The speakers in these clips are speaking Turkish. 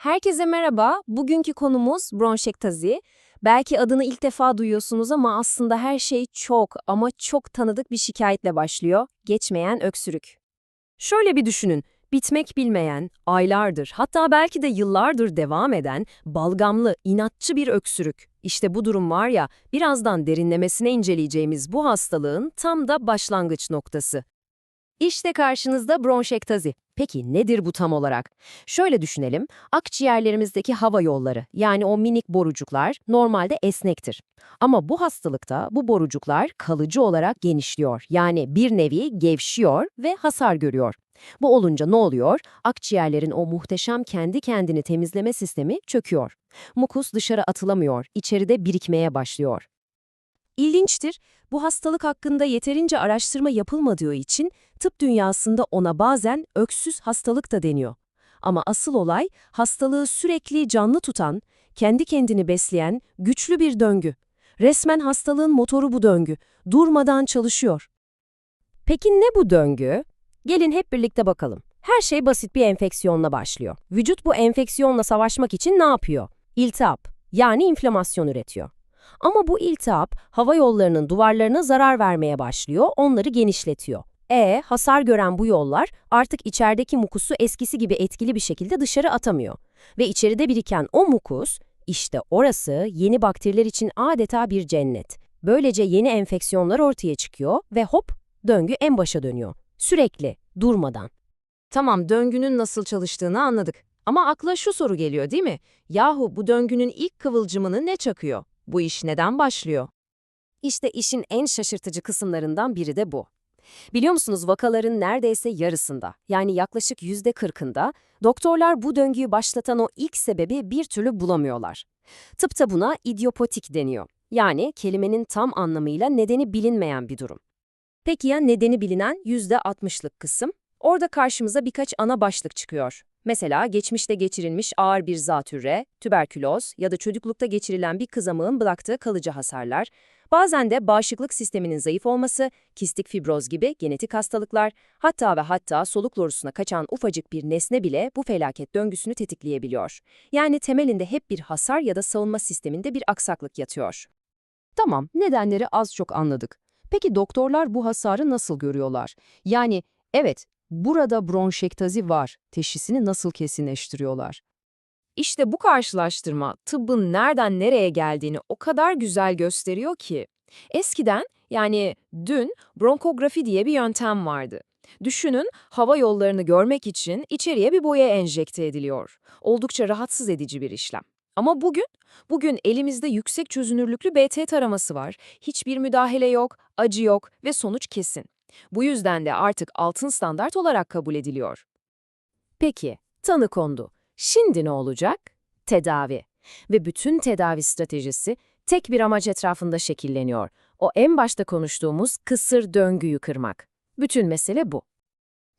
Herkese merhaba. Bugünkü konumuz bronşektazi. Belki adını ilk defa duyuyorsunuz ama aslında her şey çok ama çok tanıdık bir şikayetle başlıyor. Geçmeyen öksürük. Şöyle bir düşünün. Bitmek bilmeyen, aylardır, hatta belki de yıllardır devam eden, balgamlı, inatçı bir öksürük. İşte bu durum var ya, birazdan derinlemesine inceleyeceğimiz bu hastalığın tam da başlangıç noktası. İşte karşınızda bronşektazi. Peki nedir bu tam olarak? Şöyle düşünelim, akciğerlerimizdeki hava yolları, yani o minik borucuklar normalde esnektir. Ama bu hastalıkta bu borucuklar kalıcı olarak genişliyor, yani bir nevi gevşiyor ve hasar görüyor. Bu olunca ne oluyor? Akciğerlerin o muhteşem kendi kendini temizleme sistemi çöküyor. Mukus dışarı atılamıyor, içeride birikmeye başlıyor. İlginçtir, bu hastalık hakkında yeterince araştırma yapılmadığı için tıp dünyasında ona bazen öksüz hastalık da deniyor. Ama asıl olay hastalığı sürekli canlı tutan, kendi kendini besleyen güçlü bir döngü. Resmen hastalığın motoru bu döngü. Durmadan çalışıyor. Peki ne bu döngü? Gelin hep birlikte bakalım. Her şey basit bir enfeksiyonla başlıyor. Vücut bu enfeksiyonla savaşmak için ne yapıyor? İltihap, yani inflamasyon üretiyor. Ama bu iltihap hava yollarının duvarlarına zarar vermeye başlıyor, onları genişletiyor. Hasar gören bu yollar artık içerideki mukusu eskisi gibi etkili bir şekilde dışarı atamıyor. Ve içeride biriken o mukus, işte orası yeni bakteriler için adeta bir cennet. Böylece yeni enfeksiyonlar ortaya çıkıyor ve hop, döngü en başa dönüyor. Sürekli, durmadan. Tamam, döngünün nasıl çalıştığını anladık. Ama akla şu soru geliyor değil mi? Yahu bu döngünün ilk kıvılcımını ne çakıyor? Bu iş neden başlıyor? İşte işin en şaşırtıcı kısımlarından biri de bu. Biliyor musunuz, vakaların neredeyse yarısında, yani yaklaşık %40'ında doktorlar bu döngüyü başlatan o ilk sebebi bir türlü bulamıyorlar. Tıpta buna idiopatik deniyor. Yani kelimenin tam anlamıyla nedeni bilinmeyen bir durum. Peki ya nedeni bilinen %60'lık kısım? Orada karşımıza birkaç ana başlık çıkıyor. Mesela geçmişte geçirilmiş ağır bir zatürre, tüberküloz ya da çocuklukta geçirilen bir kızamığın bıraktığı kalıcı hasarlar, bazen de bağışıklık sisteminin zayıf olması, kistik fibroz gibi genetik hastalıklar, hatta soluk borusuna kaçan ufacık bir nesne bile bu felaket döngüsünü tetikleyebiliyor. Yani temelinde hep bir hasar ya da savunma sisteminde bir aksaklık yatıyor. Tamam, nedenleri az çok anladık. Peki doktorlar bu hasarı nasıl görüyorlar? Yani, evet, burada bronşektazi var, teşhisini nasıl kesinleştiriyorlar? İşte bu karşılaştırma tıbbın nereden nereye geldiğini o kadar güzel gösteriyor ki. Eskiden, yani dün bronkografi diye bir yöntem vardı. Düşünün, hava yollarını görmek için içeriye bir boya enjekte ediliyor. Oldukça rahatsız edici bir işlem. Ama bugün elimizde yüksek çözünürlüklü BT taraması var. Hiçbir müdahale yok, acı yok ve sonuç kesin. Bu yüzden de artık altın standart olarak kabul ediliyor. Peki, tanı kondu. Şimdi ne olacak? Tedavi. Ve bütün tedavi stratejisi tek bir amaç etrafında şekilleniyor. O en başta konuştuğumuz kısır döngüyü kırmak. Bütün mesele bu.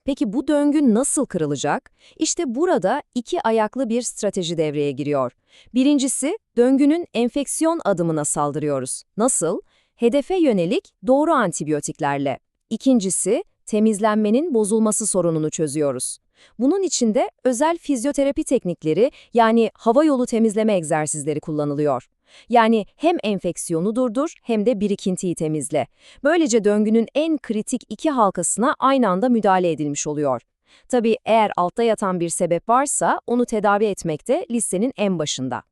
Peki bu döngü nasıl kırılacak? İşte burada iki ayaklı bir strateji devreye giriyor. Birincisi, döngünün enfeksiyon adımına saldırıyoruz. Nasıl? Hedefe yönelik doğru antibiyotiklerle. İkincisi, temizlenmenin bozulması sorununu çözüyoruz. Bunun için de özel fizyoterapi teknikleri, yani hava yolu temizleme egzersizleri kullanılıyor. Yani hem enfeksiyonu durdur hem de birikintiyi temizle. Böylece döngünün en kritik iki halkasına aynı anda müdahale edilmiş oluyor. Tabii eğer altta yatan bir sebep varsa onu tedavi etmek de listenin en başında.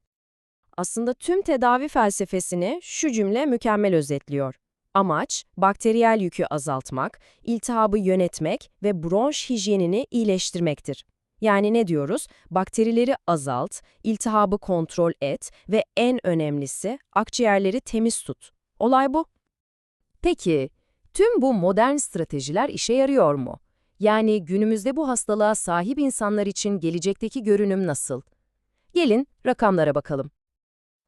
Aslında tüm tedavi felsefesini şu cümle mükemmel özetliyor. Amaç, bakteriyel yükü azaltmak, iltihabı yönetmek ve bronş hijyenini iyileştirmektir. Yani ne diyoruz? Bakterileri azalt, iltihabı kontrol et ve en önemlisi akciğerleri temiz tut. Olay bu. Peki, tüm bu modern stratejiler işe yarıyor mu? Yani günümüzde bu hastalığa sahip insanlar için gelecekteki görünüm nasıl? Gelin rakamlara bakalım.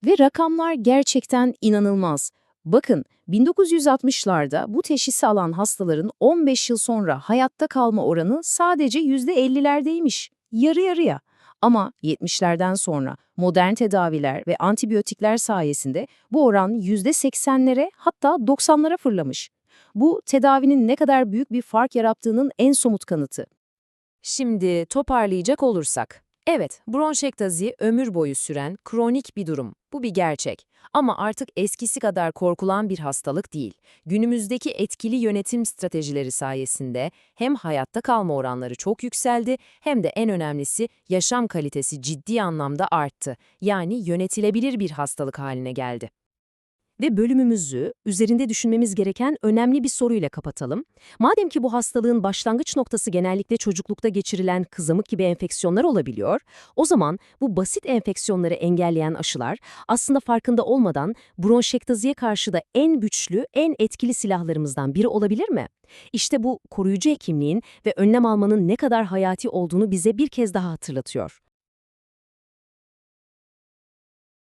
Ve rakamlar gerçekten inanılmaz. Bakın, 1960'larda bu teşhisi alan hastaların 15 yıl sonra hayatta kalma oranı sadece %50'lerdeymiş. Yarı yarıya. Ama 70'lerden sonra modern tedaviler ve antibiyotikler sayesinde bu oran %80'lere hatta 90'lara fırlamış. Bu tedavinin ne kadar büyük bir fark yarattığının en somut kanıtı. Şimdi toparlayacak olursak. Evet, bronşektazi ömür boyu süren kronik bir durum. Bu bir gerçek. Ama artık eskisi kadar korkulan bir hastalık değil. Günümüzdeki etkili yönetim stratejileri sayesinde hem hayatta kalma oranları çok yükseldi hem de en önemlisi yaşam kalitesi ciddi anlamda arttı. Yani yönetilebilir bir hastalık haline geldi. Ve bölümümüzü üzerinde düşünmemiz gereken önemli bir soruyla kapatalım. Madem ki bu hastalığın başlangıç noktası genellikle çocuklukta geçirilen kızamık gibi enfeksiyonlar olabiliyor, o zaman bu basit enfeksiyonları engelleyen aşılar aslında farkında olmadan bronşektaziye karşı da en güçlü, en etkili silahlarımızdan biri olabilir mi? İşte bu koruyucu hekimliğin ve önlem almanın ne kadar hayati olduğunu bize bir kez daha hatırlatıyor.